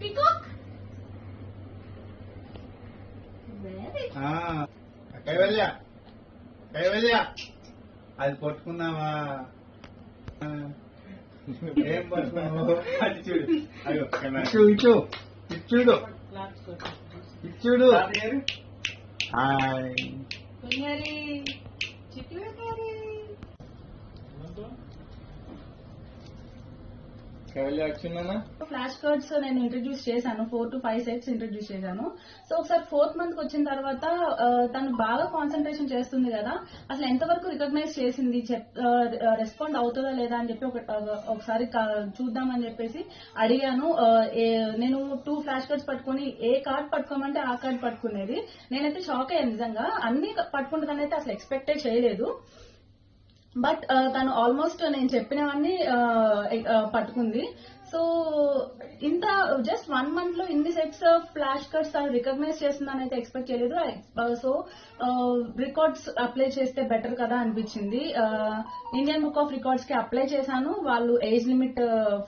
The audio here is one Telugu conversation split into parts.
పీకాక్ కైవల్య కైవల్య అది పట్టుకున్నావా? ఏం పట్టుకున్నావు? అది చూడు. అయ్యో ఇచ్చు ఇచ్చుడు ఇచ్చుడు. హాయ్ కైవల్య వచ్చిందన్నా. ఫ్లాష్ కార్డ్స్ నేను ఇంట్రడ్యూస్ చేశాను, 4 to 5 సెట్స్ ఇంట్రడ్యూస్ చేశాను. సో ఒకసారి 4th మంత్ వచ్చిన తర్వాత తను బాగా కాన్సన్ట్రేషన్ చేస్తుంది కదా, అసలు ఎంతవరకు రికగ్నైజ్ చేసింది, రెస్పాండ్ అవుతుందా లేదా అని చెప్పి ఒకసారి చూద్దామని చెప్పేసి అడిగాను. నేను 2 ఫ్లాష్ కార్డ్స్ పట్టుకుని ఏ కార్డ్ పట్టుకోమంటే ఆ కార్డ్ పట్టుకునేది. నేనైతే షాక్ అయ్యాను నిజంగా, అన్ని పట్టుకుంటుందని అయితే అసలు ఎక్స్పెక్టే చేయలేదు. బట్ తను ఆల్మోస్ట్ నేను చెప్పినవన్నీ పట్టుకుంది. సో ఇంత జస్ట్ 1 మంత్ లో ఇన్ని సెట్స్ ఫ్లాష్ కార్డ్స్ తను రికగ్నైజ్ చేస్తుందని అయితే ఎక్స్పెక్ట్ చేయలేదు. సో రికార్డ్స్ అప్లై చేస్తే బెటర్ కదా అనిపించింది. ఇండియన్ బుక్ ఆఫ్ రికార్డ్స్ కి అప్లై చేశాను. వాళ్ళు ఏజ్ లిమిట్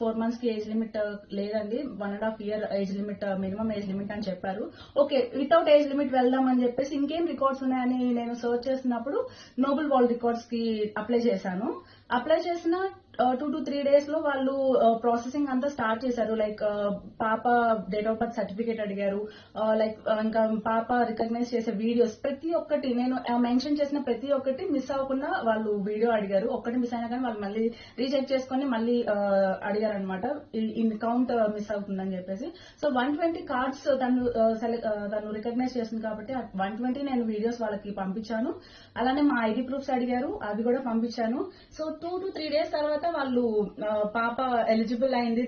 4 months కి ఏజ్ లిమిట్ లేదండి, 1.5 year age limit, minimum age limit అని చెప్పారు. ఓకే, వితౌట్ ఏజ్ లిమిట్ వెళ్దాం అని చెప్పేసి ఇంకేం రికార్డ్స్ ఉన్నాయని నేను సర్చ్ చేసినప్పుడు నోబెల్ వరల్డ్ రికార్డ్స్ కి అప్లై చేశాను. అప్లై చేసిన 2 to 3 days లో వాళ్ళు ప్రాసెసింగ్ అంతా స్టార్ట్ చేశారు. లైక్ పాప డేట్ ఆఫ్ బర్త్ సర్టిఫికేట్ అడిగారు, లైక్ ఇంకా పాప రికగ్నైజ్ చేసే వీడియోస్ ప్రతి ఒక్కటి, నేను మెన్షన్ చేసిన ప్రతి ఒక్కటి మిస్ అవ్వకుండా వాళ్ళు వీడియో అడిగారు. ఒక్కటి మిస్ అయినా కానీ వాళ్ళు మళ్ళీ రీచెక్ చేసుకుని మళ్ళీ అడిగారు అనమాట, ఇన్ కౌంట్ మిస్ అవుతుందని చెప్పేసి. సో 120 కార్డ్స్ తను రికగ్నైజ్ చేసింది కాబట్టి 120 నేను వీడియోస్ వాళ్ళకి పంపించాను. అలానే మా ఐడి ప్రూఫ్స్ అడిగారు, అవి కూడా పంపించాను. సో 2 to 3 days తర్వాత వాళ్ళు పాప ఎలిజిబుల్ అయింది.